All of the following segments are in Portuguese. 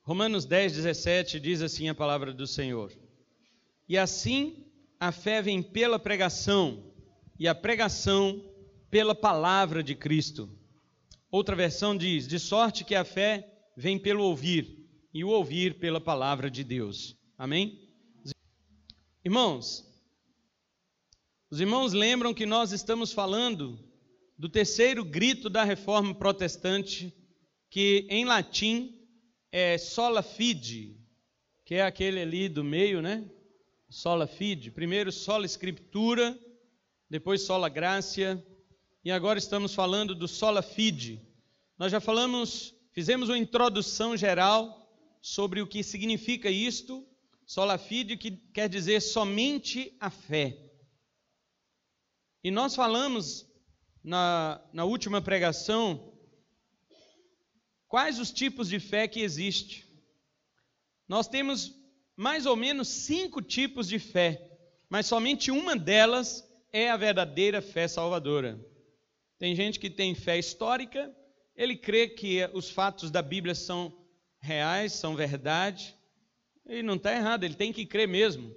Romanos 10, 17 diz assim a palavra do Senhor: e assim a fé vem pela pregação, e a pregação pela palavra de Cristo. Outra versão diz: de sorte que a fé vem pelo ouvir, e o ouvir pela palavra de Deus. Amém? Irmãos, os irmãos lembram que nós estamos falando do terceiro grito da Reforma Protestante, que em latim é sola fide, que é aquele ali do meio, né? Sola fide. Primeiro sola escritura, depois sola gratia, e agora estamos falando do sola fide. Nós já fizemos uma introdução geral sobre o que significa isto. Sola fide, que quer dizer somente a fé. E nós falamos na última pregação quais os tipos de fé que existem. Nós temos mais ou menos 5 tipos de fé, mas somente uma delas é a verdadeira fé salvadora. Tem gente que tem fé histórica, ele crê que os fatos da Bíblia são reais, são verdade, e não está errado, ele tem que crer mesmo.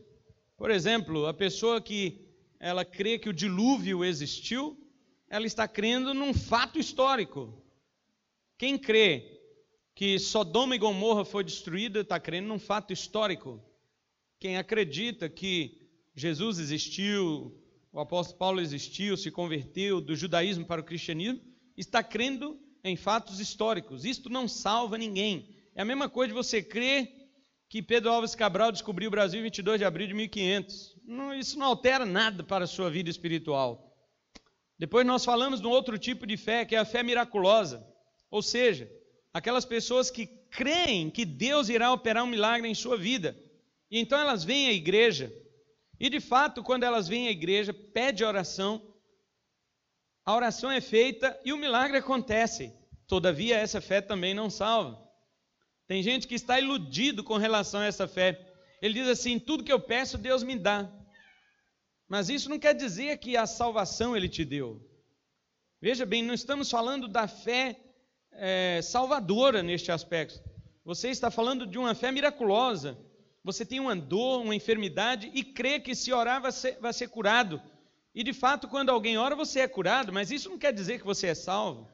Por exemplo, a pessoa que ela crê que o dilúvio existiu, ela está crendo num fato histórico. Quem crê que Sodoma e Gomorra foi destruída, está crendo num fato histórico. Quem acredita que Jesus existiu, o apóstolo Paulo existiu, se converteu do judaísmo para o cristianismo, está crendo em fatos históricos. Isto não salva ninguém. É a mesma coisa de você crer que Pedro Álvares Cabral descobriu o Brasil em 22 de abril de 1500. Isso não altera nada para a sua vida espiritual. Depois nós falamos de um outro tipo de fé, que é a fé miraculosa. Ou seja, aquelas pessoas que creem que Deus irá operar um milagre em sua vida. E então elas vêm à igreja. E de fato, quando elas vêm à igreja, pede oração, a oração é feita e o milagre acontece. Todavia, essa fé também não salva. Tem gente que está iludido com relação a essa fé. Ele diz assim: tudo que eu peço, Deus me dá. Mas isso não quer dizer que a salvação Ele te deu. Veja bem, não estamos falando da fé salvadora neste aspecto. Você está falando de uma fé miraculosa. Você tem uma dor, uma enfermidade e crê que se orar vai ser curado. E de fato, quando alguém ora, você é curado, mas isso não quer dizer que você é salvo.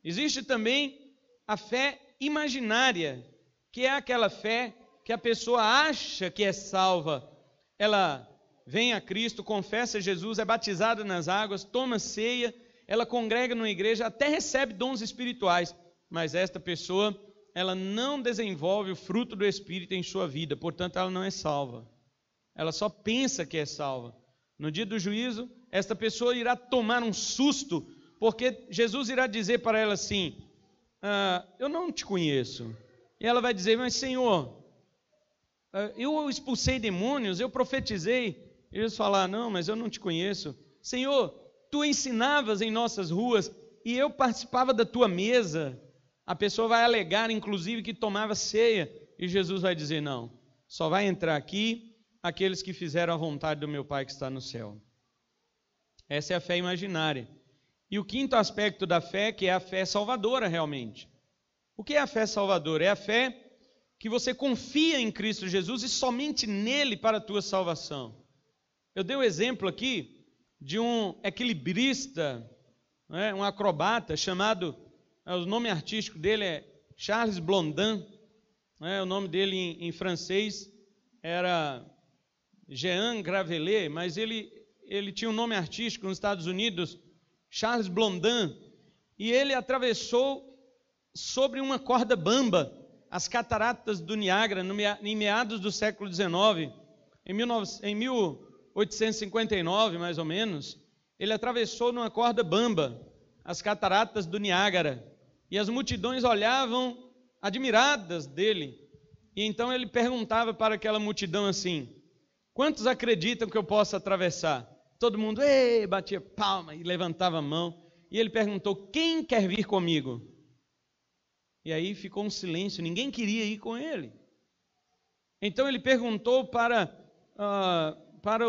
Existe também a fé imaginária, que é aquela fé que a pessoa acha que é salva. Ela vem a Cristo, confessa Jesus, é batizada nas águas, toma ceia, ela congrega numa igreja, até recebe dons espirituais, mas esta pessoa, ela não desenvolve o fruto do Espírito em sua vida, portanto ela não é salva. Ela só pensa que é salva. No dia do juízo, esta pessoa irá tomar um susto, porque Jesus irá dizer para ela assim: eu não te conheço. E ela vai dizer: mas Senhor, eu expulsei demônios, eu profetizei. E eles falar: não, mas eu não te conheço. Senhor, tu ensinavas em nossas ruas e eu participava da tua mesa. A pessoa vai alegar, inclusive, que tomava ceia. E Jesus vai dizer: não, só vai entrar aqui aqueles que fizeram a vontade do meu Pai que está no céu. Essa é a fé imaginária. E o quinto aspecto da fé, que é a fé salvadora realmente. O que é a fé salvadora? É a fé que você confia em Cristo Jesus e somente nele para a tua salvação. Eu dei um exemplo aqui de um equilibrista, um acrobata chamado, o nome artístico dele é Charles Blondin, o nome dele em francês era Jean Gravelet, mas ele tinha um nome artístico nos Estados Unidos, Charles Blondin, e ele atravessou sobre uma corda bamba as cataratas do Niágara em meados do século XIX, em 1859 mais ou menos. Ele atravessou numa corda bamba as cataratas do Niágara e as multidões olhavam admiradas dele. E então ele perguntava para aquela multidão assim: quantos acreditam que eu posso atravessar? Todo mundo batia palma e levantava a mão. E ele perguntou: quem quer vir comigo? E aí ficou um silêncio, ninguém queria ir com ele. Então ele perguntou para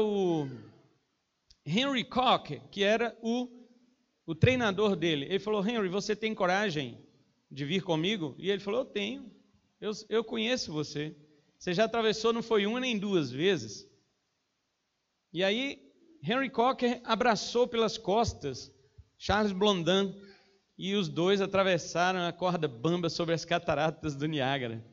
o Henry Koch, que era o treinador dele. Ele falou: Henry, você tem coragem de vir comigo? E ele falou: eu tenho. Eu conheço você. Você já atravessou, não foi uma nem duas vezes. E aí, Henry Cocker abraçou pelas costas Charles Blondin e os dois atravessaram a corda bamba sobre as cataratas do Niágara.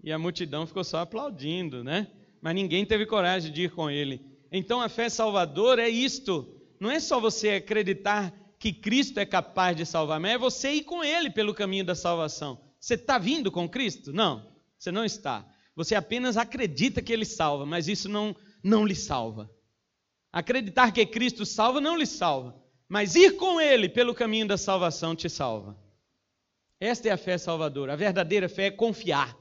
E a multidão ficou só aplaudindo, né? Mas ninguém teve coragem de ir com ele. Então a fé salvadora é isto. Não é só você acreditar que Cristo é capaz de salvar, mas é você ir com ele pelo caminho da salvação. Você está vindo com Cristo? Não, você não está. Você apenas acredita que ele salva, mas isso não lhe salva. Acreditar que Cristo salva não lhe salva, mas ir com ele pelo caminho da salvação te salva. Esta é a fé salvadora. A verdadeira fé é confiar.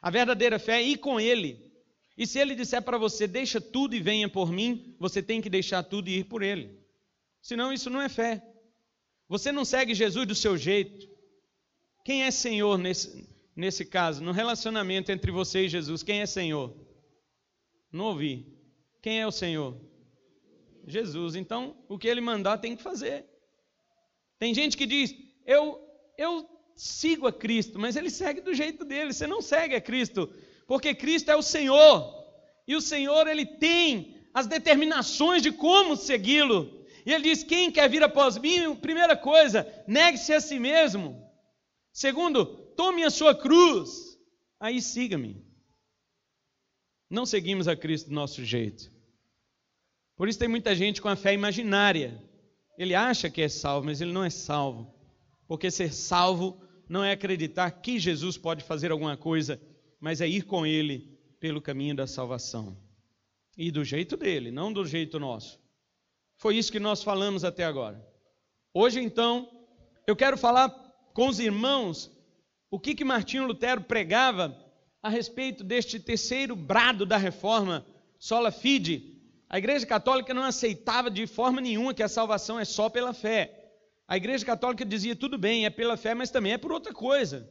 A verdadeira fé é ir com ele. E se ele disser para você, deixa tudo e venha por mim, você tem que deixar tudo e ir por ele. Senão isso não é fé. Você não segue Jesus do seu jeito. Quem é Senhor nesse caso? No relacionamento entre você e Jesus, quem é Senhor? Não ouvi. Quem é o Senhor? Jesus. Então, o que ele mandar tem que fazer. Tem gente que diz, eu sigo a Cristo, mas ele segue do jeito dele. Você não segue a Cristo, porque Cristo é o Senhor. E o Senhor, ele tem as determinações de como segui-lo. E ele diz, quem quer vir após mim, primeira coisa, negue-se a si mesmo. Segundo, tome a sua cruz. Aí siga-me. Não seguimos a Cristo do nosso jeito. Por isso tem muita gente com a fé imaginária. Ele acha que é salvo, mas ele não é salvo. Porque ser salvo não é acreditar que Jesus pode fazer alguma coisa, mas é ir com ele pelo caminho da salvação. E do jeito dele, não do jeito nosso. Foi isso que nós falamos até agora. Hoje, então, eu quero falar com os irmãos o que Martinho Lutero pregava a respeito deste terceiro brado da reforma, sola fide. A Igreja Católica não aceitava de forma nenhuma que a salvação é só pela fé. A Igreja Católica dizia, tudo bem, é pela fé, mas também é por outra coisa.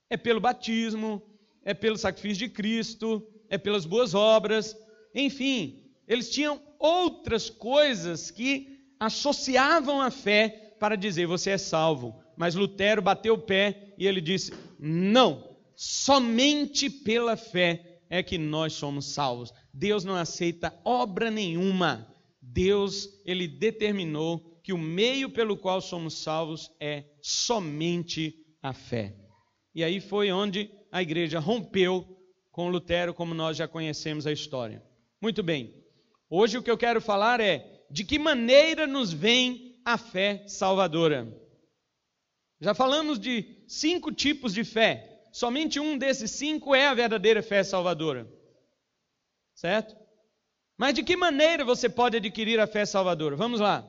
É pelo batismo, é pelo sacrifício de Cristo, é pelas boas obras, enfim, eles tinham outras coisas que associavam a fé para dizer, você é salvo. Mas Lutero bateu o pé e ele disse, não, somente pela fé é que nós somos salvos. Deus não aceita obra nenhuma. Deus, ele determinou que o meio pelo qual somos salvos é somente a fé. E aí foi onde a igreja rompeu com Lutero, como nós já conhecemos a história. Muito bem, hoje o que eu quero falar é de que maneira nos vem a fé salvadora. Já falamos de 5 tipos de fé, somente um desses 5 é a verdadeira fé salvadora, certo? Mas de que maneira você pode adquirir a fé salvadora? Vamos lá.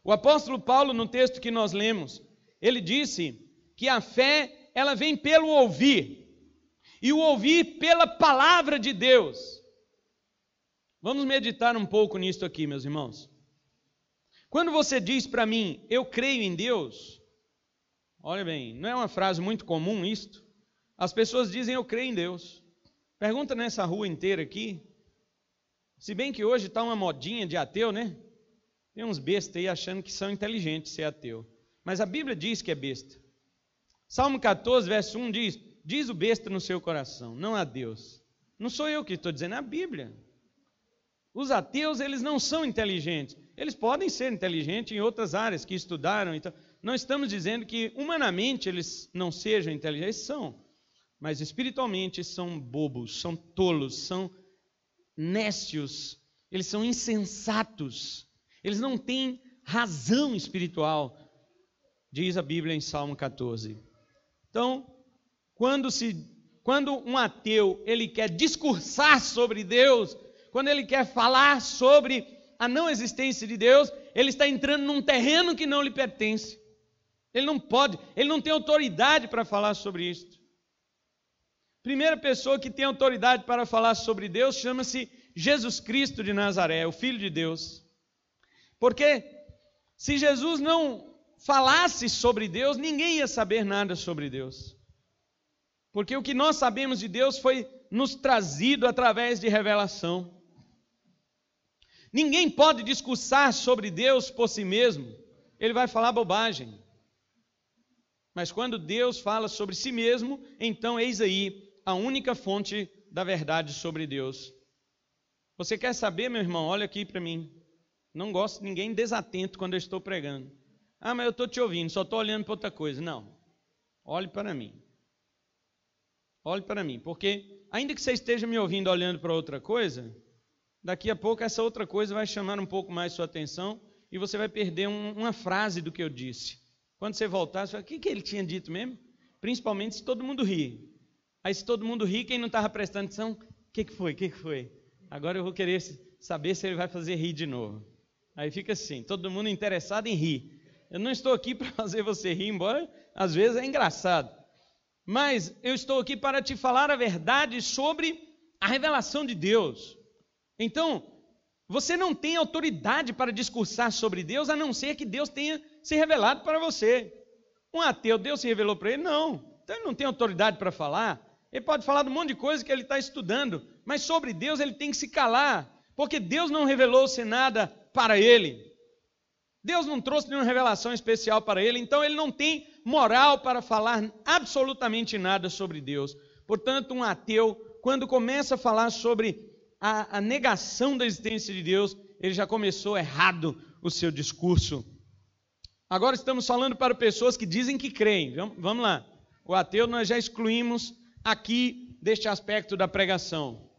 O apóstolo Paulo, no texto que nós lemos, ele disse que a fé, ela vem pelo ouvir, e o ouvir pela palavra de Deus. Vamos meditar um pouco nisto aqui, meus irmãos. Quando você diz para mim, eu creio em Deus, olha bem, não é uma frase muito comum isto? As pessoas dizem, eu creio em Deus. Pergunta nessa rua inteira aqui, se bem que hoje está uma modinha de ateu, né? Tem uns bestas aí achando que são inteligentes ser ateu. Mas a Bíblia diz que é besta. Salmo 14, verso 1 diz, diz o besta no seu coração, não a Deus. Não sou eu que estou dizendo, é a Bíblia. Os ateus, eles não são inteligentes. Eles podem ser inteligentes em outras áreas que estudaram. Então, não estamos dizendo que humanamente eles não sejam inteligentes, eles são. Mas espiritualmente são bobos, são tolos, são nécios, eles são insensatos. Eles não têm razão espiritual, diz a Bíblia em Salmo 14. Então, quando um ateu ele quer discursar sobre Deus, quando ele quer falar sobre a não existência de Deus, ele está entrando num terreno que não lhe pertence. Ele não pode, ele não tem autoridade para falar sobre isso. Primeira pessoa que tem autoridade para falar sobre Deus chama-se Jesus Cristo de Nazaré, o Filho de Deus. Porque se Jesus não falasse sobre Deus, ninguém ia saber nada sobre Deus. Porque o que nós sabemos de Deus foi nos trazido através de revelação. Ninguém pode discursar sobre Deus por si mesmo, ele vai falar bobagem. Mas quando Deus fala sobre si mesmo, então eis aí a única fonte da verdade sobre Deus. Você quer saber, meu irmão? Olha aqui para mim. Não gosto de ninguém desatento quando eu estou pregando. Ah, mas eu estou te ouvindo, só estou olhando para outra coisa. Não. Olhe para mim. Olhe para mim, porque ainda que você esteja me ouvindo olhando para outra coisa, daqui a pouco essa outra coisa vai chamar um pouco mais sua atenção e você vai perder uma frase do que eu disse. Quando você voltar, você fala, o que ele tinha dito mesmo? Principalmente se todo mundo ri. Aí se todo mundo ri, quem não estava prestando atenção, o que foi? Agora eu vou querer saber se ele vai fazer rir de novo. Aí fica assim, todo mundo interessado em rir. Eu não estou aqui para fazer você rir, embora às vezes é engraçado. Mas eu estou aqui para te falar a verdade sobre a revelação de Deus. Então, você não tem autoridade para discursar sobre Deus, a não ser que Deus tenha se revelado para você. Um ateu, Deus se revelou para ele? Não. Então ele não tem autoridade para falar. Ele pode falar de um monte de coisa que ele está estudando, mas sobre Deus ele tem que se calar, porque Deus não revelou-se nada para ele. Deus não trouxe nenhuma revelação especial para ele, então ele não tem moral para falar absolutamente nada sobre Deus. Portanto, um ateu, quando começa a falar sobre a negação da existência de Deus, ele já começou errado o seu discurso. Agora estamos falando para pessoas que dizem que creem. Vamos lá. O ateu nós já excluímos aqui deste aspecto da pregação.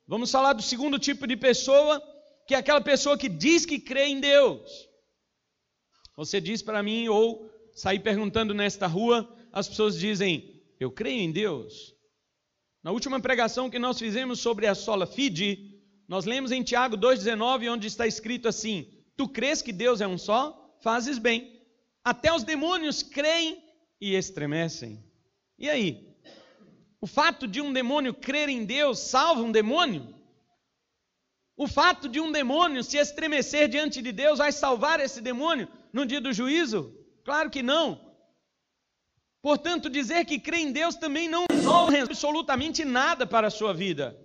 Vamos falar do segundo tipo de pessoa, que é aquela pessoa que diz que crê em Deus. Você diz para mim, ou sair perguntando nesta rua, as pessoas dizem, eu creio em Deus. Na última pregação que nós fizemos sobre a sola fide, nós lemos em Tiago 2,19, onde está escrito assim, tu crês que Deus é um só? Fazes bem. Até os demônios creem e estremecem. E aí? O fato de um demônio crer em Deus salva um demônio? O fato de um demônio se estremecer diante de Deus vai salvar esse demônio no dia do juízo? Claro que não. Portanto, dizer que crê em Deus também não resolve absolutamente nada para a sua vida.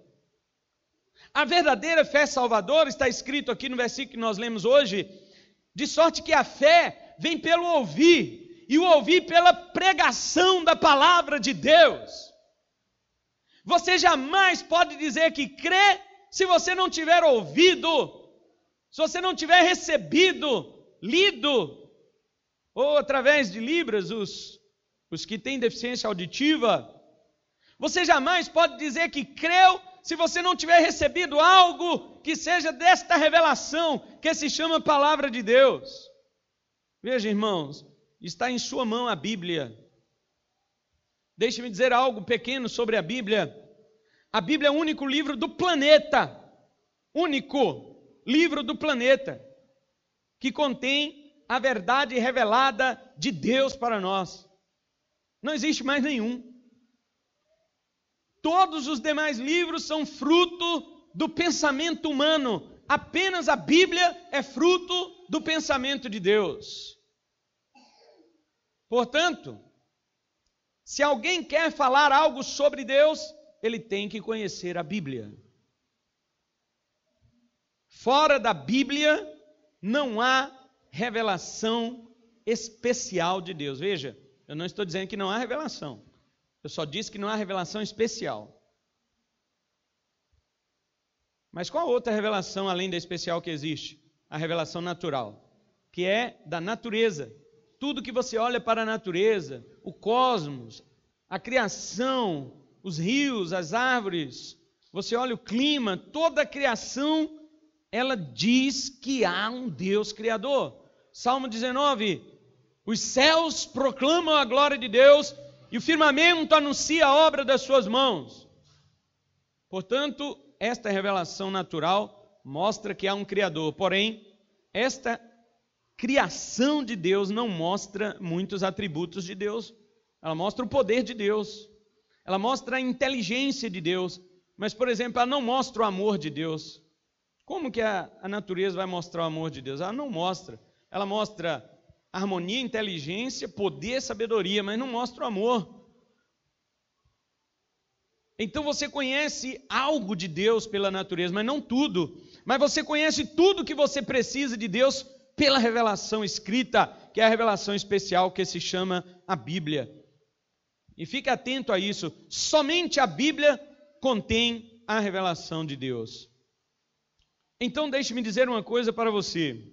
A verdadeira fé salvadora está escrito aqui no versículo que nós lemos hoje, de sorte que a fé vem pelo ouvir, e o ouvir pela pregação da palavra de Deus. Você jamais pode dizer que crê se você não tiver ouvido, se você não tiver recebido, lido, ou através de Libras, os que têm deficiência auditiva. Você jamais pode dizer que creu se você não tiver recebido algo que seja desta revelação, que se chama Palavra de Deus. Veja, irmãos, está em sua mão a Bíblia. Deixe-me dizer algo pequeno sobre a Bíblia. A Bíblia é o único livro do planeta, que contém a verdade revelada de Deus para nós. Não existe mais nenhum. Todos os demais livros são fruto do pensamento humano. Apenas a Bíblia é fruto do pensamento de Deus. Portanto, se alguém quer falar algo sobre Deus, ele tem que conhecer a Bíblia. Fora da Bíblia, não há revelação especial de Deus. Veja, eu não estou dizendo que não há revelação. Eu só disse que não há revelação especial. Mas qual outra revelação além da especial que existe? A revelação natural, que é da natureza. Tudo que você olha para a natureza, o cosmos, a criação, os rios, as árvores, você olha o clima, toda a criação, ela diz que há um Deus Criador. Salmo 19, os céus proclamam a glória de Deus e o firmamento anuncia a obra das suas mãos. Portanto, esta revelação natural mostra que há um Criador. Porém, esta criação de Deus não mostra muitos atributos de Deus. Ela mostra o poder de Deus. Ela mostra a inteligência de Deus. Mas, por exemplo, ela não mostra o amor de Deus. Como que a natureza vai mostrar o amor de Deus? Ela não mostra. Ela mostra harmonia, inteligência, poder, sabedoria, mas não mostra o amor. Então você conhece algo de Deus pela natureza, mas não tudo. Mas você conhece tudo que você precisa de Deus pela revelação escrita, que é a revelação especial que se chama a Bíblia. E fique atento a isso. Somente a Bíblia contém a revelação de Deus. Então deixe-me dizer uma coisa para você.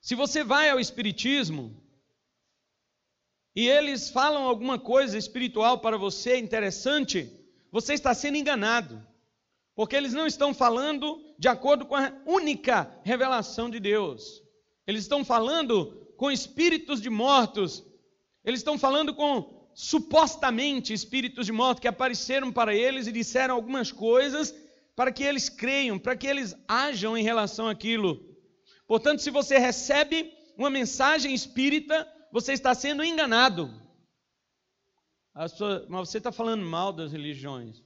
Se você vai ao Espiritismo e eles falam alguma coisa espiritual para você interessante, você está sendo enganado. Porque eles não estão falando de acordo com a única revelação de Deus. Eles estão falando com espíritos de mortos. Eles estão falando com supostamente espíritos de mortos que apareceram para eles e disseram algumas coisas para que eles creiam, para que eles ajam em relação àquilo. Portanto, se você recebe uma mensagem espírita, você está sendo enganado. Mas você está falando mal das religiões.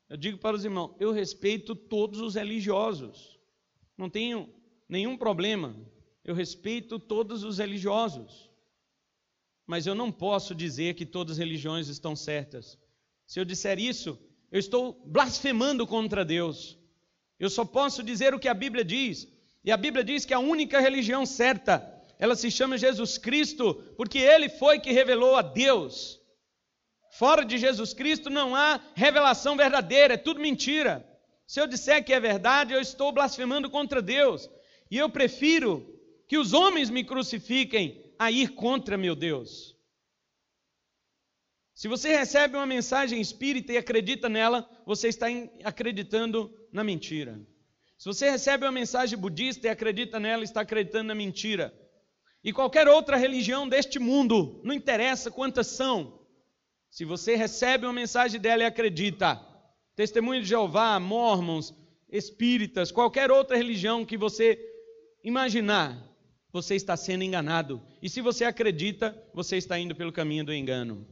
Eu digo para os irmãos, eu respeito todos os religiosos. Não tenho nenhum problema. Eu respeito todos os religiosos. Mas eu não posso dizer que todas as religiões estão certas. Se eu disser isso, eu estou blasfemando contra Deus. Eu só posso dizer o que a Bíblia diz. E a Bíblia diz que a única religião certa, ela se chama Jesus Cristo, porque Ele foi que revelou a Deus. Fora de Jesus Cristo não há revelação verdadeira, é tudo mentira. Se eu disser que é verdade, eu estou blasfemando contra Deus. E eu prefiro que os homens me crucifiquem a ir contra meu Deus. Se você recebe uma mensagem espírita e acredita nela, você está acreditando na mentira. Se você recebe uma mensagem budista e acredita nela, está acreditando na mentira. E qualquer outra religião deste mundo, não interessa quantas são, se você recebe uma mensagem dela e acredita, Testemunho de Jeová, Mormons, Espíritas, qualquer outra religião que você imaginar, você está sendo enganado. E se você acredita, você está indo pelo caminho do engano.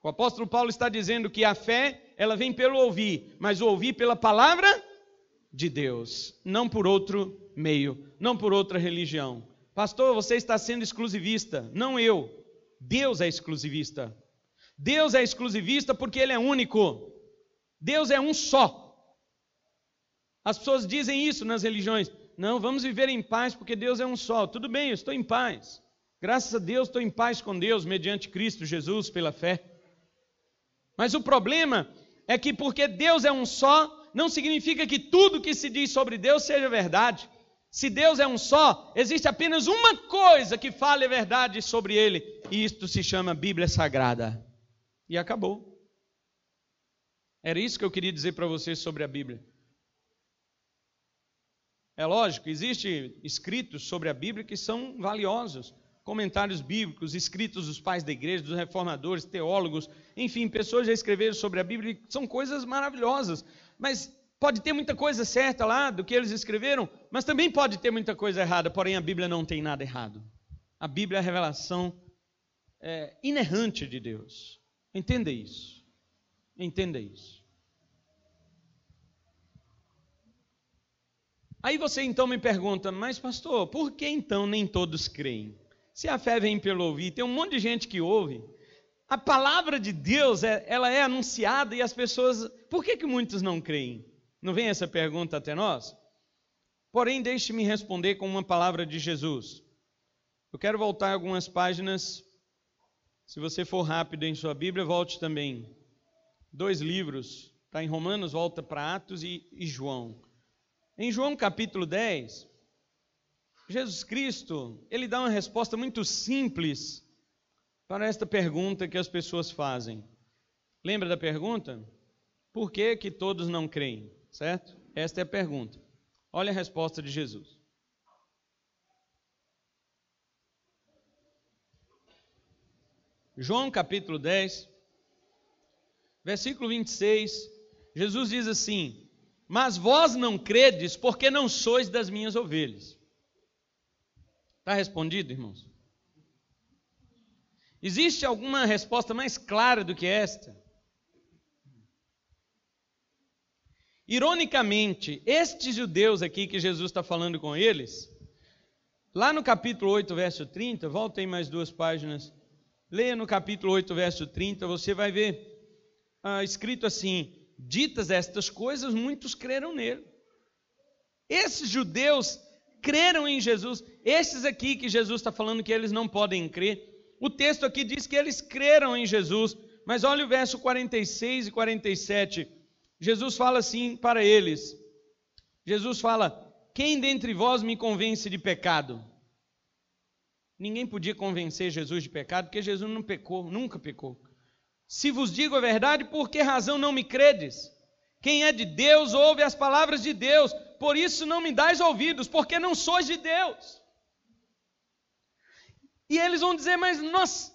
O apóstolo Paulo está dizendo que a fé, ela vem pelo ouvir, mas o ouvir pela palavra de Deus, não por outro meio, não por outra religião. Pastor, você está sendo exclusivista. Não eu. Deus é exclusivista. Deus é exclusivista porque Ele é único. Deus é um só. As pessoas dizem isso nas religiões. Não, vamos viver em paz porque Deus é um só. Tudo bem, eu estou em paz. Graças a Deus, estou em paz com Deus, mediante Cristo Jesus, pela fé. Mas o problema é que porque Deus é um só, não significa que tudo que se diz sobre Deus seja verdade. Se Deus é um só, existe apenas uma coisa que fale a verdade sobre Ele, e isto se chama Bíblia Sagrada. E acabou. Era isso que eu queria dizer para vocês sobre a Bíblia. É lógico, existem escritos sobre a Bíblia que são valiosos, comentários bíblicos, escritos dos pais da igreja, dos reformadores, teólogos, enfim, pessoas já escreveram sobre a Bíblia, são coisas maravilhosas, mas pode ter muita coisa certa lá do que eles escreveram, mas também pode ter muita coisa errada, porém a Bíblia não tem nada errado. A Bíblia é a revelação inerrante de Deus. Entenda isso. Entenda isso. Aí você então me pergunta, mas pastor, por que então nem todos creem? Se a fé vem pelo ouvir, tem um monte de gente que ouve. A palavra de Deus, ela é anunciada e as pessoas... Por que muitos não creem? Não vem essa pergunta até nós? Porém, deixe-me responder com uma palavra de Jesus. Eu quero voltar algumas páginas. Se você for rápido em sua Bíblia, volte também. 2 livros. Está em Romanos, volta para Atos e João. Em João capítulo 10, Jesus Cristo, ele dá uma resposta muito simples para esta pergunta que as pessoas fazem. Lembra da pergunta? Por que todos não creem? Certo? Esta é a pergunta. Olha a resposta de Jesus. João capítulo 10, versículo 26, Jesus diz assim: mas vós não credes porque não sois das minhas ovelhas. Está respondido, irmãos? Existe alguma resposta mais clara do que esta? Ironicamente, estes judeus aqui que Jesus está falando com eles, lá no capítulo 8, verso 30, voltem mais 2 páginas, leia no capítulo 8, verso 30, você vai ver escrito assim: ditas estas coisas, muitos creram nele. Esses judeus creram em Jesus. Esses aqui que Jesus está falando que eles não podem crer, O texto aqui diz que eles creram em Jesus, mas olha o verso 46 e 47. Jesus fala assim para eles. Jesus fala: quem dentre vós me convence de pecado? Ninguém podia convencer Jesus de pecado, porque Jesus não pecou, nunca pecou. Se vos digo a verdade, por que razão não me credes? Quem é de Deus ouve as palavras de Deus, por isso não me dais ouvidos, porque não sois de Deus. E eles vão dizer, mas nós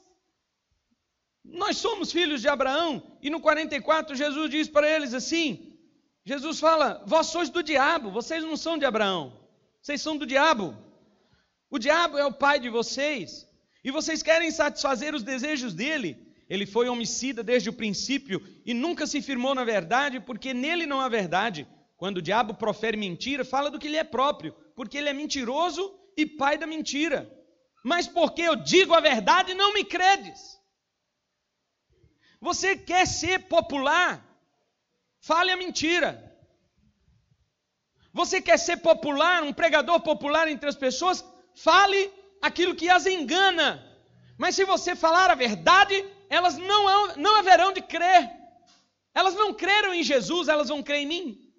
somos filhos de Abraão. E no 44 Jesus diz para eles assim, Jesus fala, vós sois do diabo, vocês não são de Abraão, vocês são do diabo. O diabo é o pai de vocês, e vocês querem satisfazer os desejos dele. Ele foi homicida desde o princípio e nunca se firmou na verdade, porque nele não há verdade. Quando o diabo profere mentira, fala do que lhe é próprio, porque ele é mentiroso e pai da mentira. Mas porque eu digo a verdade, não me credes. Você quer ser popular? Fale a mentira. Você quer ser popular, um pregador popular entre as pessoas? Fale aquilo que as engana. Mas se você falar a verdade, elas não haverão de crer. Elas não creram em Jesus, elas vão crer em mim.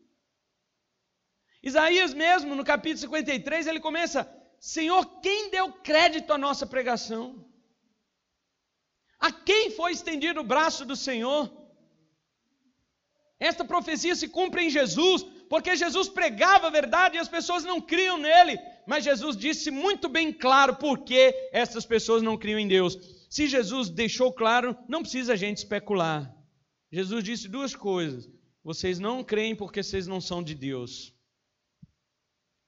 Isaías mesmo, no capítulo 53, ele começa: Senhor, quem deu crédito à nossa pregação? A quem foi estendido o braço do Senhor? Esta profecia se cumpre em Jesus, porque Jesus pregava a verdade e as pessoas não criam nele. Mas Jesus disse muito bem claro por que essas pessoas não criam em Deus. Se Jesus deixou claro, não precisa a gente especular. Jesus disse duas coisas: vocês não creem porque vocês não são de Deus.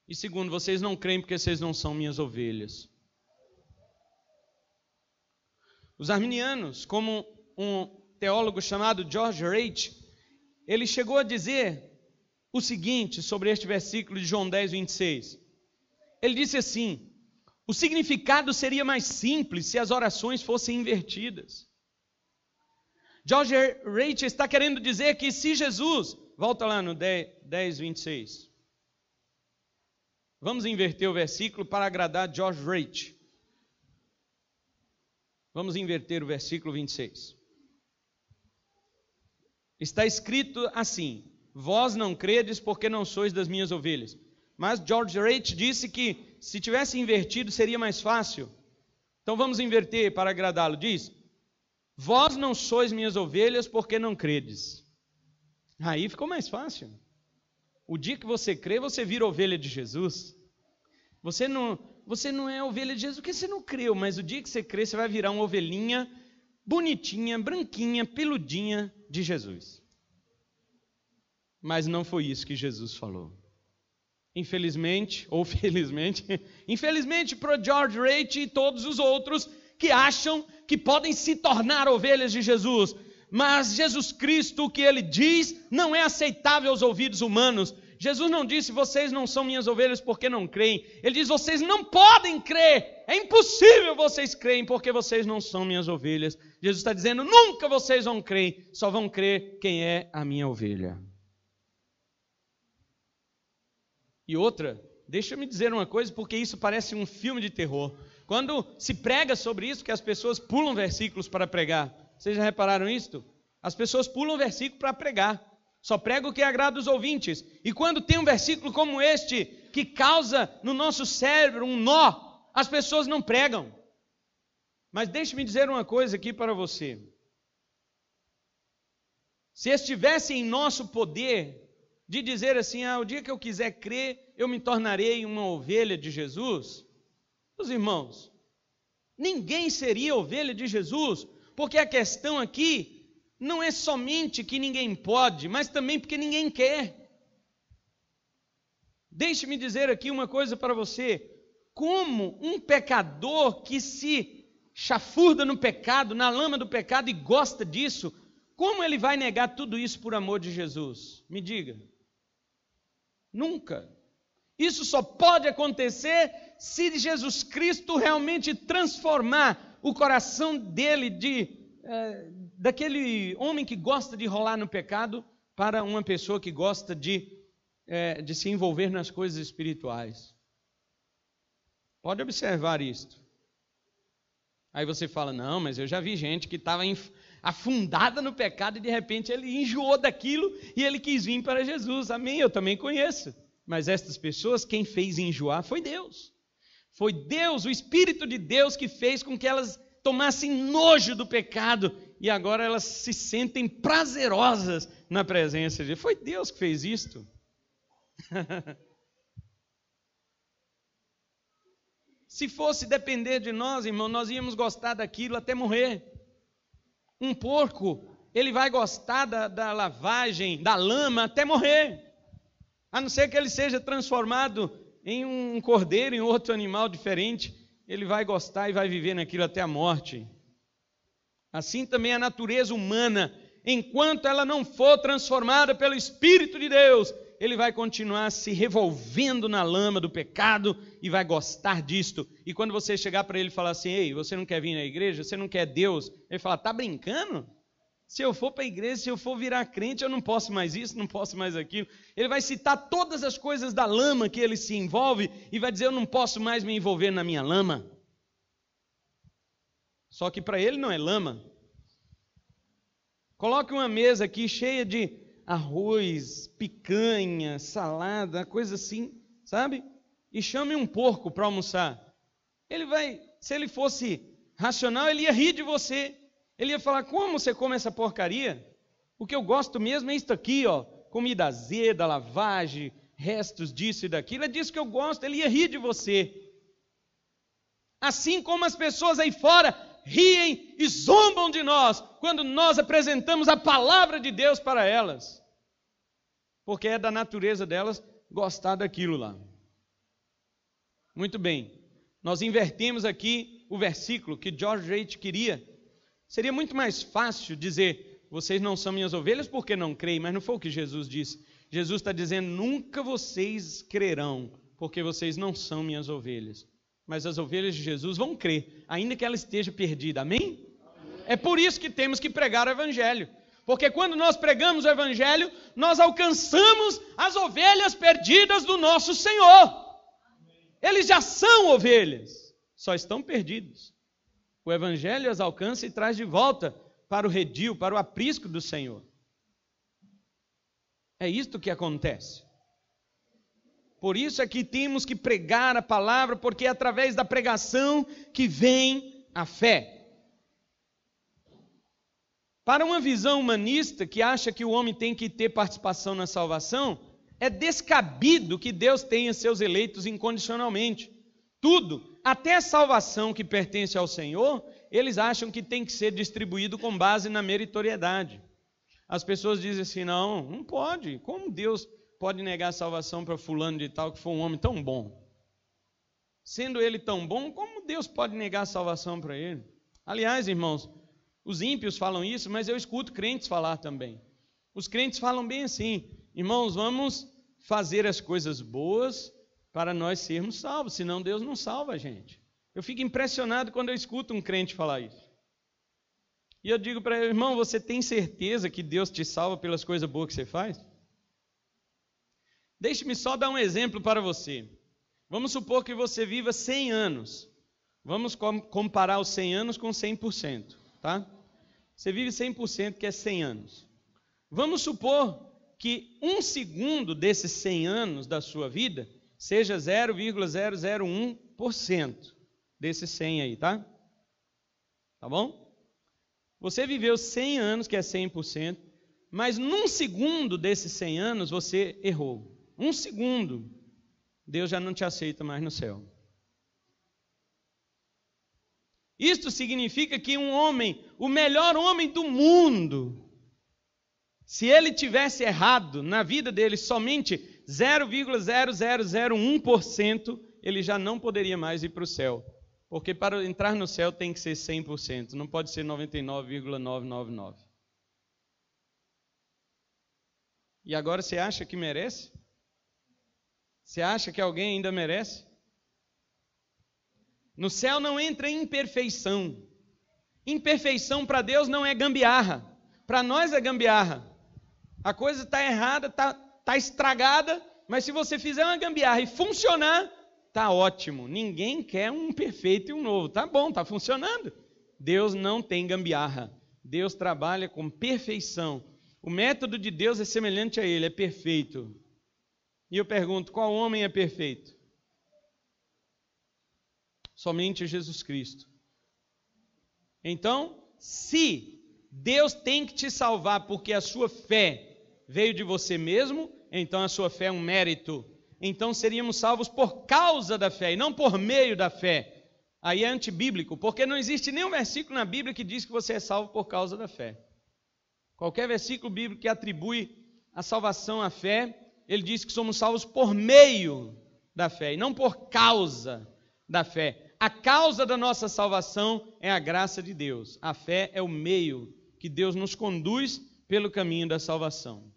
E segundo, vocês não creem porque vocês não são minhas ovelhas. Os arminianos, como um teólogo chamado George Reich, ele chegou a dizer o seguinte sobre este versículo de João 10, 26. Ele disse assim: o significado seria mais simples se as orações fossem invertidas. George Reich está querendo dizer que se Jesus... Volta lá no 10, 26. Vamos inverter o versículo para agradar George Reich. Vamos inverter o versículo 26. Está escrito assim: vós não credes porque não sois das minhas ovelhas. Mas George Reich disse que se tivesse invertido seria mais fácil. Então vamos inverter para agradá-lo. Diz: vós não sois minhas ovelhas porque não credes. Aí ficou mais fácil. O dia que você crê, você vira ovelha de Jesus. Você não é ovelha de Jesus porque você não creu, mas o dia que você crê, você vai virar uma ovelhinha bonitinha, branquinha, peludinha de Jesus. Mas não foi isso que Jesus falou. Infelizmente, ou felizmente, infelizmente para George Reich e todos os outros que acham que podem se tornar ovelhas de Jesus. Mas Jesus Cristo, o que ele diz, não é aceitável aos ouvidos humanos. Jesus não disse, vocês não são minhas ovelhas porque não creem. Ele diz, vocês não podem crer. É impossível vocês creem porque vocês não são minhas ovelhas. Jesus está dizendo, nunca vocês vão crer. Só vão crer quem é a minha ovelha. E outra, deixa eu me dizer uma coisa, porque isso parece um filme de terror. Quando se prega sobre isso, que as pessoas pulam versículos para pregar. Vocês já repararam isso? As pessoas pulam versículo para pregar. Só prega o que agrada os ouvintes. E quando tem um versículo como este, que causa no nosso cérebro um nó, as pessoas não pregam. Mas deixe-me dizer uma coisa aqui para você. Se estivesse em nosso poder de dizer assim, o dia que eu quiser crer, eu me tornarei uma ovelha de Jesus. Meus irmãos, ninguém seria ovelha de Jesus, porque a questão aqui não é somente que ninguém pode, mas também porque ninguém quer. Deixe-me dizer aqui uma coisa para você. Como um pecador que se chafurda no pecado, na lama do pecado e gosta disso, como ele vai negar tudo isso por amor de Jesus? Me diga. Nunca. Isso só pode acontecer se Jesus Cristo realmente transformar o coração dele daquele homem que gosta de rolar no pecado para uma pessoa que gosta de se envolver nas coisas espirituais. Pode observar isto. Aí você fala, não, mas eu já vi gente que estava afundada no pecado e de repente ele enjoou daquilo e ele quis vir para Jesus. Amém? Eu também conheço. Mas estas pessoas, quem fez enjoar foi Deus. Foi Deus, o Espírito de Deus, que fez com que elas tomassem nojo do pecado e agora elas se sentem prazerosas na presença de Deus. Foi Deus que fez isto. Se fosse depender de nós, irmão, nós íamos gostar daquilo até morrer. Um porco, ele vai gostar da lavagem, da lama até morrer. A não ser que ele seja transformado em um cordeiro, em outro animal diferente, ele vai gostar e vai viver naquilo até a morte. Assim também a natureza humana, enquanto ela não for transformada pelo Espírito de Deus, ele vai continuar se revolvendo na lama do pecado e vai gostar disto. E quando você chegar para ele e falar assim, ei, você não quer vir na igreja? Você não quer Deus? Ele fala, tá brincando? Se eu for para a igreja, se eu for virar crente, eu não posso mais isso, não posso mais aquilo. Ele vai citar todas as coisas da lama que ele se envolve e vai dizer, eu não posso mais me envolver na minha lama. Só que para ele não é lama. Coloque uma mesa aqui cheia de arroz, picanha, salada, coisa assim, sabe? E chame um porco para almoçar. Ele vai, se ele fosse racional, ele ia rir de você. Ele ia falar, como você come essa porcaria? O que eu gosto mesmo é isso aqui, ó, comida azeda, lavagem, restos disso e daquilo. É disso que eu gosto. Ele ia rir de você. Assim como as pessoas aí fora riem e zombam de nós quando nós apresentamos a palavra de Deus para elas, porque é da natureza delas gostar daquilo lá. Muito bem, nós invertemos aqui o versículo que George Reich queria. Seria muito mais fácil dizer, vocês não são minhas ovelhas porque não creem, mas não foi o que Jesus disse. Jesus está dizendo, nunca vocês crerão, porque vocês não são minhas ovelhas. Mas as ovelhas de Jesus vão crer, ainda que ela esteja perdida. Amém? É por isso que temos que pregar o Evangelho. Porque quando nós pregamos o Evangelho, nós alcançamos as ovelhas perdidas do nosso Senhor. Eles já são ovelhas, só estão perdidos. O Evangelho as alcança e traz de volta para o redil, para o aprisco do Senhor. É isto que acontece. Por isso é que temos que pregar a palavra, porque é através da pregação que vem a fé. Para uma visão humanista que acha que o homem tem que ter participação na salvação, é descabido que Deus tenha seus eleitos incondicionalmente. Tudo, até a salvação que pertence ao Senhor, eles acham que tem que ser distribuído com base na meritoriedade. As pessoas dizem assim, não pode. Como Deus pode negar a salvação para fulano de tal que foi um homem tão bom? Sendo ele tão bom, como Deus pode negar a salvação para ele? Aliás, irmãos, os ímpios falam isso, mas eu escuto crentes falar também. Os crentes falam bem assim, irmãos, vamos fazer as coisas boas para nós sermos salvos, senão Deus não salva a gente. Eu fico impressionado quando eu escuto um crente falar isso. E eu digo para ele, irmão, você tem certeza que Deus te salva pelas coisas boas que você faz? Deixe-me só dar um exemplo para você. Vamos supor que você viva 100 anos. Vamos comparar os 100 anos com 100%, tá? Você vive 100%, que é 100 anos. Vamos supor que 1 segundo desses 100 anos da sua vida seja 0,001% desses 100 aí, tá? Tá bom? Você viveu 100 anos, que é 100%, mas num segundo desses 100 anos você errou. 1 segundo, Deus já não te aceita mais no céu. Isto significa que um homem, o melhor homem do mundo, se ele tivesse errado na vida dele somente 0,0001%, ele já não poderia mais ir para o céu. Porque para entrar no céu tem que ser 100%, não pode ser 99,999. E agora você acha que merece? Você acha que alguém ainda merece? No céu não entra imperfeição. Imperfeição para Deus não é gambiarra. Para nós é gambiarra. A coisa está errada, está estragada, mas se você fizer uma gambiarra e funcionar, está ótimo. Ninguém quer um perfeito e um novo. Está bom, está funcionando. Deus não tem gambiarra. Deus trabalha com perfeição. O método de Deus é semelhante a ele, é perfeito. E eu pergunto, qual homem é perfeito? Somente Jesus Cristo. Então, se Deus tem que te salvar porque a sua fé veio de você mesmo, então a sua fé é um mérito. Então seríamos salvos por causa da fé e não por meio da fé. Aí é antibíblico, porque não existe nenhum versículo na Bíblia que diz que você é salvo por causa da fé. Qualquer versículo bíblico que atribui a salvação à fé, ele diz que somos salvos por meio da fé e não por causa da fé. A causa da nossa salvação é a graça de Deus. A fé é o meio que Deus nos conduz pelo caminho da salvação.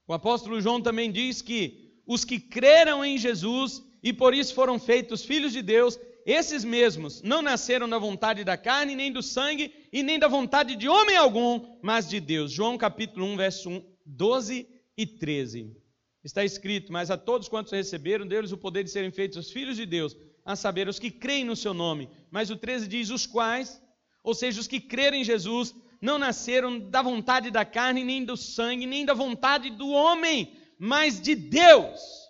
O apóstolo João também diz que os que creram em Jesus e por isso foram feitos filhos de Deus, esses mesmos não nasceram da vontade da carne, nem do sangue, e nem da vontade de homem algum, mas de Deus. João capítulo 1, verso 12 e 13. Está escrito, mas a todos quantos receberam, deu-lhes o poder de serem feitos os filhos de Deus, a saber, os que creem no seu nome. Mas o 13 diz, os quais, ou seja, os que creram em Jesus, não nasceram da vontade da carne, nem do sangue, nem da vontade do homem, mas de Deus.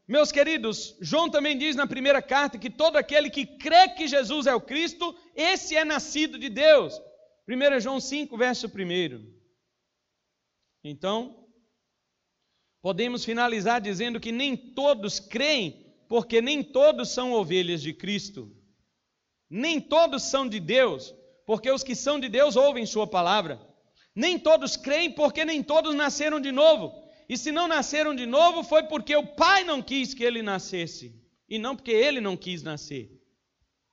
Meus queridos, João também diz na primeira carta que todo aquele que crê que Jesus é o Cristo, esse é nascido de Deus. 1 João 5, verso 1. Então, podemos finalizar dizendo que nem todos creem, porque nem todos são ovelhas de Cristo. Nem todos são de Deus, porque os que são de Deus ouvem sua palavra. Nem todos creem, porque nem todos nasceram de novo. E se não nasceram de novo, foi porque o Pai não quis que ele nascesse, e não porque ele não quis nascer.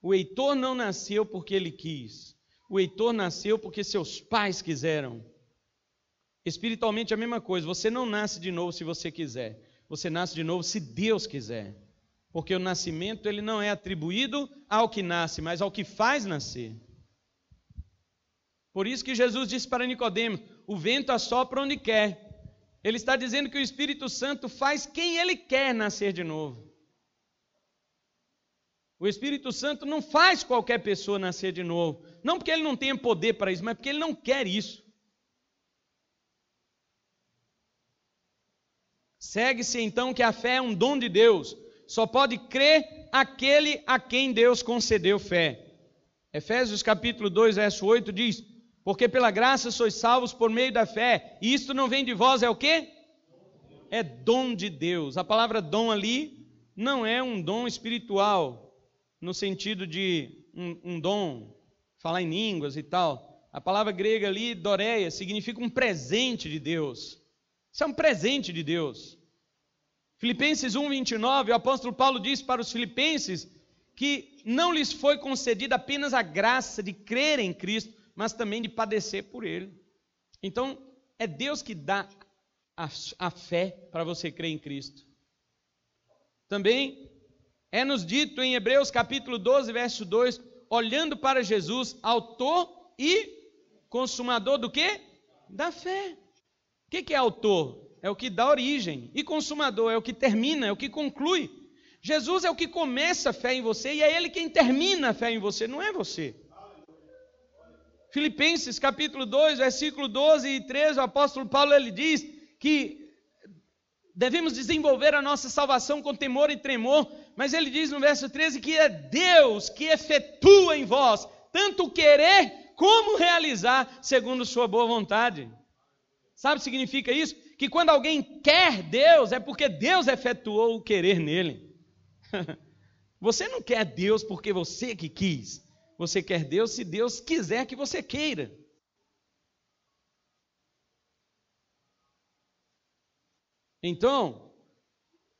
O Heitor não nasceu porque ele quis. O Heitor nasceu porque seus pais quiseram. Espiritualmente é a mesma coisa. Você não nasce de novo se você quiser. Você nasce de novo se Deus quiser. Porque o nascimento ele não é atribuído ao que nasce, mas ao que faz nascer. Por isso que Jesus disse para Nicodemos, o vento assopra onde quer. Ele está dizendo que o Espírito Santo faz quem ele quer nascer de novo. O Espírito Santo não faz qualquer pessoa nascer de novo. Não porque ele não tenha poder para isso, mas porque ele não quer isso. Segue-se então que a fé é um dom de Deus. Só pode crer aquele a quem Deus concedeu fé. Efésios capítulo 2, verso 8 diz, porque pela graça sois salvos por meio da fé, e isto não vem de vós, é o quê? É dom de Deus. A palavra dom ali não é um dom espiritual, no sentido de um dom, falar em línguas e tal. A palavra grega ali, doreia, significa um presente de Deus. Isso é um presente de Deus. Filipenses 1, 29, o apóstolo Paulo diz para os filipenses que não lhes foi concedida apenas a graça de crer em Cristo, mas também de padecer por Ele. Então, é Deus que dá a fé para você crer em Cristo. Também é-nos dito em Hebreus capítulo 12, verso 2, olhando para Jesus, autor e consumador do quê? Da fé. O que é autor? É o que dá origem. E consumador é o que termina, é o que conclui. Jesus é o que começa a fé em você e é Ele quem termina a fé em você, não é você. Filipenses capítulo 2, versículo 12 e 13, o apóstolo Paulo ele diz que devemos desenvolver a nossa salvação com temor e tremor, mas ele diz no verso 13 que é Deus que efetua em vós, tanto querer como realizar, segundo sua boa vontade. Sabe o que significa isso? Que quando alguém quer Deus, é porque Deus efetuou o querer nele. Você não quer Deus porque você que quis. Você quer Deus se Deus quiser que você queira. Então,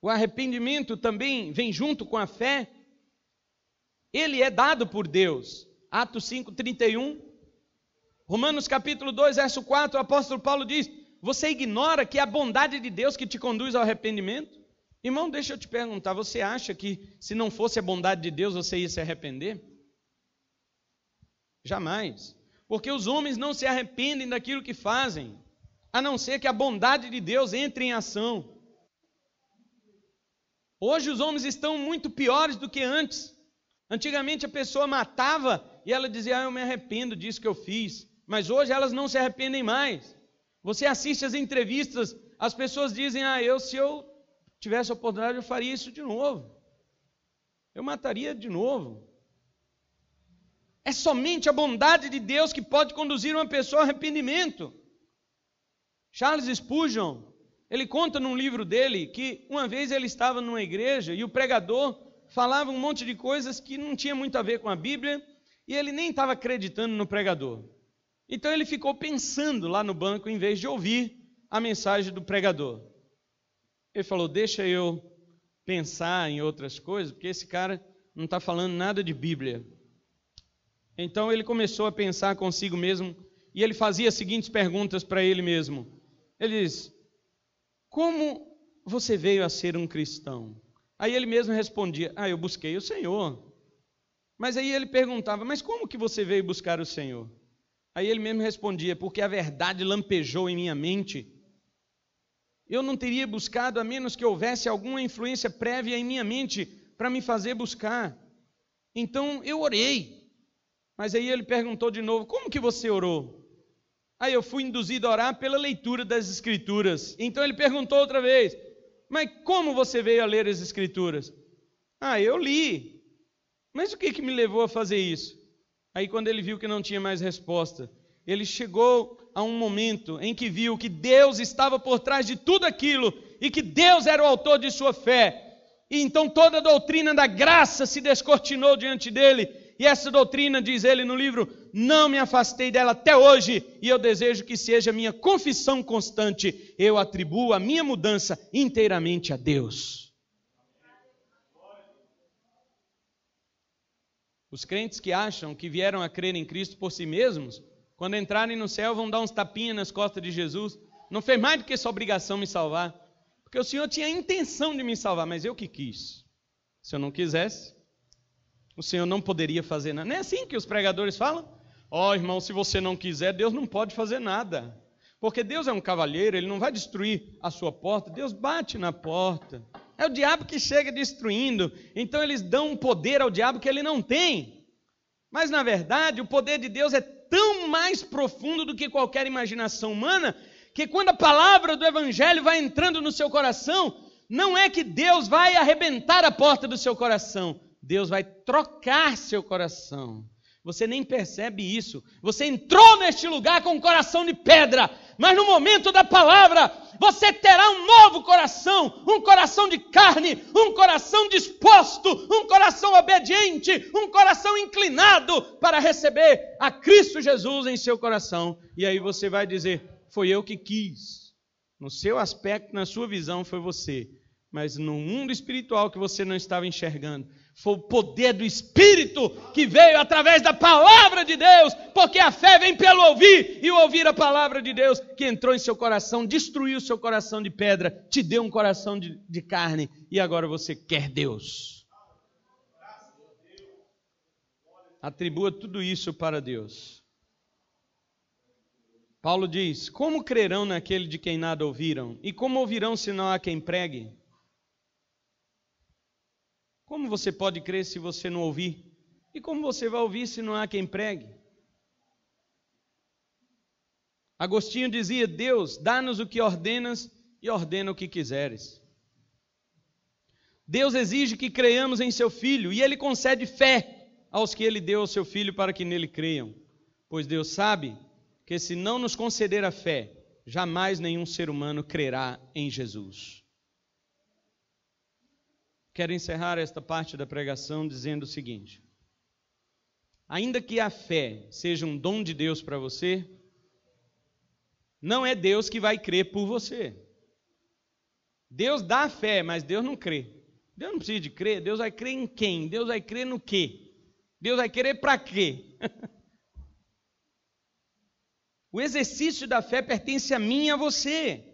o arrependimento também vem junto com a fé. Ele é dado por Deus. Atos 5, 31. Romanos capítulo 2, verso 4, o apóstolo Paulo diz, você ignora que é a bondade de Deus que te conduz ao arrependimento? Irmão, deixa eu te perguntar, você acha que se não fosse a bondade de Deus, você ia se arrepender? Jamais, porque os homens não se arrependem daquilo que fazem, a não ser que a bondade de Deus entre em ação. Hoje os homens estão muito piores do que antes. Antigamente a pessoa matava e ela dizia, eu me arrependo disso que eu fiz. Mas hoje elas não se arrependem mais. Você assiste as entrevistas, as pessoas dizem, se eu tivesse a oportunidade, eu faria isso de novo. Eu mataria de novo. É somente a bondade de Deus que pode conduzir uma pessoa ao arrependimento. Charles Spurgeon, ele conta num livro dele que uma vez ele estava numa igreja e o pregador falava um monte de coisas que não tinha muito a ver com a Bíblia e ele nem estava acreditando no pregador. Então ele ficou pensando lá no banco em vez de ouvir a mensagem do pregador. Ele falou, deixa eu pensar em outras coisas, porque esse cara não está falando nada de Bíblia. Então ele começou a pensar consigo mesmo e ele fazia as seguintes perguntas para ele mesmo. Ele diz, como você veio a ser um cristão? Aí ele mesmo respondia, eu busquei o Senhor. Mas aí ele perguntava, mas como que você veio buscar o Senhor? Aí ele mesmo respondia, porque a verdade lampejou em minha mente. Eu não teria buscado a menos que houvesse alguma influência prévia em minha mente para me fazer buscar. Então eu orei. Mas aí ele perguntou de novo, como que você orou? Aí eu fui induzido a orar pela leitura das Escrituras. Então ele perguntou outra vez, mas como você veio a ler as Escrituras? Eu li. Mas o que me levou a fazer isso? Aí quando ele viu que não tinha mais resposta, ele chegou a um momento em que viu que Deus estava por trás de tudo aquilo e que Deus era o autor de sua fé. E então toda a doutrina da graça se descortinou diante dele. E essa doutrina, diz ele no livro, não me afastei dela até hoje e eu desejo que seja minha confissão constante. Eu atribuo a minha mudança inteiramente a Deus. Os crentes que acham que vieram a crer em Cristo por si mesmos, quando entrarem no céu vão dar uns tapinhas nas costas de Jesus. Não fez mais do que sua obrigação me salvar. Porque o Senhor tinha a intenção de me salvar, mas eu que quis. Se eu não quisesse, o Senhor não poderia fazer nada. Não é assim que os pregadores falam? Irmão, se você não quiser, Deus não pode fazer nada. Porque Deus é um cavalheiro, Ele não vai destruir a sua porta. Deus bate na porta. É o diabo que chega destruindo. Então eles dão um poder ao diabo que ele não tem. Mas na verdade, o poder de Deus é tão mais profundo do que qualquer imaginação humana, que quando a palavra do Evangelho vai entrando no seu coração, não é que Deus vai arrebentar a porta do seu coração. Deus vai trocar seu coração. Você nem percebe isso. Você entrou neste lugar com um coração de pedra, mas no momento da palavra, você terá um novo coração, um coração de carne, um coração disposto, um coração obediente, um coração inclinado para receber a Cristo Jesus em seu coração. E aí você vai dizer, foi eu que quis. No seu aspecto, na sua visão, foi você. Mas no mundo espiritual que você não estava enxergando, foi o poder do Espírito que veio através da palavra de Deus, porque a fé vem pelo ouvir, e o ouvir a palavra de Deus, que entrou em seu coração, destruiu seu coração de pedra, te deu um coração de carne, e agora você quer Deus. Atribua tudo isso para Deus. Paulo diz, como crerão naquele de quem nada ouviram? E como ouvirão se não há quem pregue? Como você pode crer se você não ouvir? E como você vai ouvir se não há quem pregue? Agostinho dizia, Deus, dá-nos o que ordenas e ordena o que quiseres. Deus exige que creiamos em seu Filho e Ele concede fé aos que Ele deu ao seu Filho para que nele creiam. Pois Deus sabe que se não nos conceder a fé, jamais nenhum ser humano crerá em Jesus. Quero encerrar esta parte da pregação dizendo o seguinte: ainda que a fé seja um dom de Deus para você, não é Deus que vai crer por você. Deus dá a fé, mas Deus não crê. Deus não precisa de crer. Deus vai crer em quem? Deus vai crer no quê? Deus vai crer para quê? O exercício da fé pertence a mim e a você.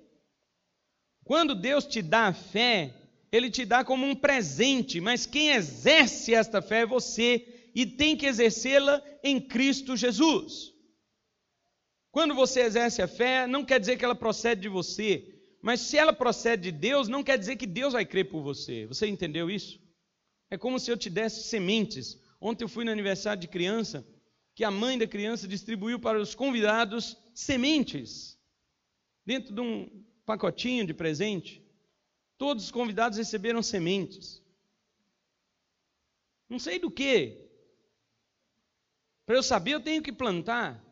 Quando Deus te dá a fé, Ele te dá como um presente, mas quem exerce esta fé é você e tem que exercê-la em Cristo Jesus. Quando você exerce a fé, não quer dizer que ela procede de você, mas se ela procede de Deus, não quer dizer que Deus vai crer por você. Você entendeu isso? É como se eu te desse sementes, Ontem eu fui no aniversário de criança, que a mãe da criança distribuiu para os convidados sementes, dentro de um pacotinho de presente. Todos os convidados receberam sementes. Não sei do que. Para eu saber, eu tenho que plantar.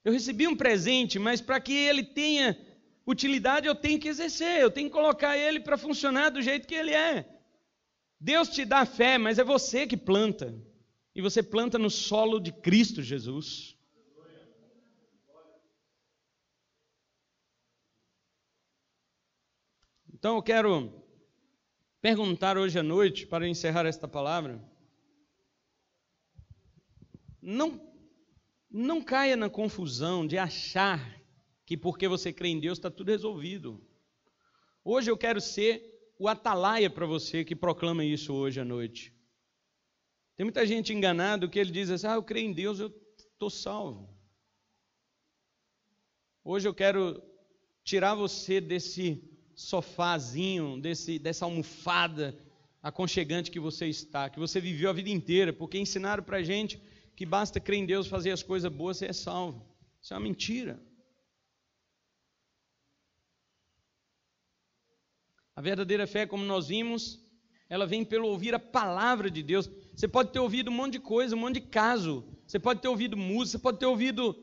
Eu recebi um presente, mas para que ele tenha utilidade, eu tenho que exercer, eu tenho que colocar ele para funcionar do jeito que ele é. Deus te dá fé, mas é você que planta. E você planta no solo de Cristo Jesus. Então eu quero perguntar hoje à noite, para encerrar esta palavra, não caia na confusão de achar que porque você crê em Deus está tudo resolvido. Hoje eu quero ser o atalaia para você que proclama isso hoje à noite. Tem muita gente enganada que ele diz assim, eu creio em Deus, eu estou salvo. Hoje eu quero tirar você desse sofazinho, dessa almofada aconchegante que você está, que você viveu a vida inteira, porque ensinaram para a gente que basta crer em Deus, fazer as coisas boas, você é salvo. Isso é uma mentira. A verdadeira fé, como nós vimos, ela vem pelo ouvir a palavra de Deus. Você pode ter ouvido um monte de coisa, um monte de caso. Você pode ter ouvido música, você pode ter ouvido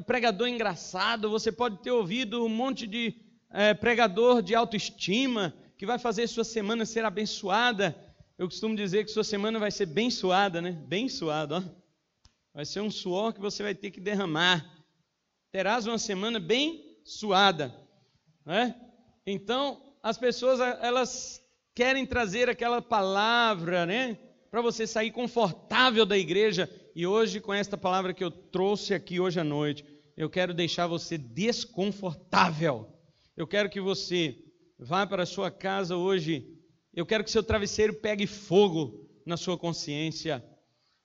pregador engraçado, você pode ter ouvido um monte de pregador de autoestima, que vai fazer sua semana ser abençoada. Eu costumo dizer que sua semana vai ser bem suada, né? Bem suada, ó. Vai ser um suor que você vai ter que derramar. Terás uma semana bem suada, né? Então, as pessoas, elas querem trazer aquela palavra, né? Para você sair confortável da igreja. E hoje, com esta palavra que eu trouxe aqui hoje à noite, eu quero deixar você desconfortável. Eu quero que você vá para a sua casa hoje. Eu quero que seu travesseiro pegue fogo na sua consciência.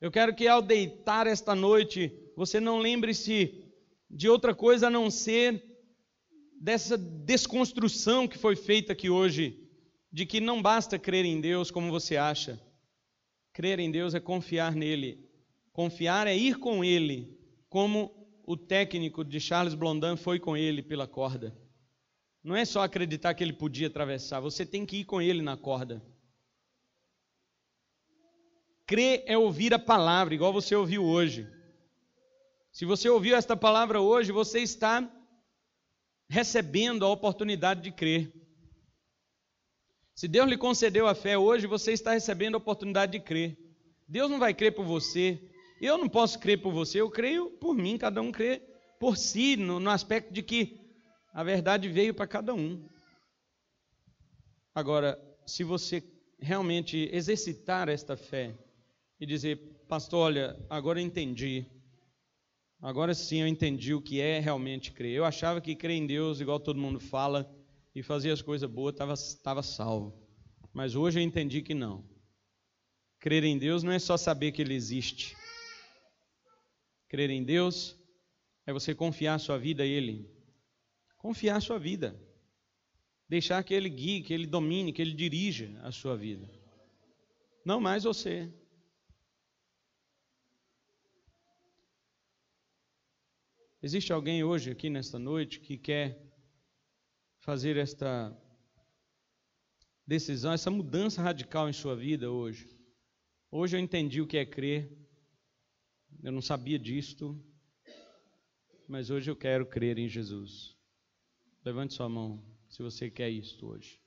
Eu quero que ao deitar esta noite, você não lembre-se de outra coisa a não ser dessa desconstrução que foi feita aqui hoje, de que não basta crer em Deus como você acha. Crer em Deus é confiar nele. Confiar é ir com ele, como o técnico de Charles Blondin foi com ele pela corda. Não é só acreditar que ele podia atravessar, você tem que ir com ele na corda. Crer é ouvir a palavra, igual você ouviu hoje. Se você ouviu esta palavra hoje, você está recebendo a oportunidade de crer. Se Deus lhe concedeu a fé hoje, você está recebendo a oportunidade de crer. Deus não vai crer por você. Eu não posso crer por você, eu creio por mim, cada um crê por si, no aspecto de que a verdade veio para cada um. Agora, se você realmente exercitar esta fé e dizer, pastor, olha, agora eu entendi. Agora sim eu entendi o que é realmente crer. Eu achava que crer em Deus, igual todo mundo fala, e fazer as coisas boas, estava salvo. Mas hoje eu entendi que não. Crer em Deus não é só saber que Ele existe. Crer em Deus é você confiar sua vida a Ele. Confiar sua vida. Deixar que Ele guie, que Ele domine, que Ele dirija a sua vida. Não mais você. Existe alguém hoje aqui nesta noite que quer fazer esta decisão, essa mudança radical em sua vida hoje? Hoje eu entendi o que é crer. Eu não sabia disto, mas hoje eu quero crer em Jesus. Levante sua mão se você quer isto hoje.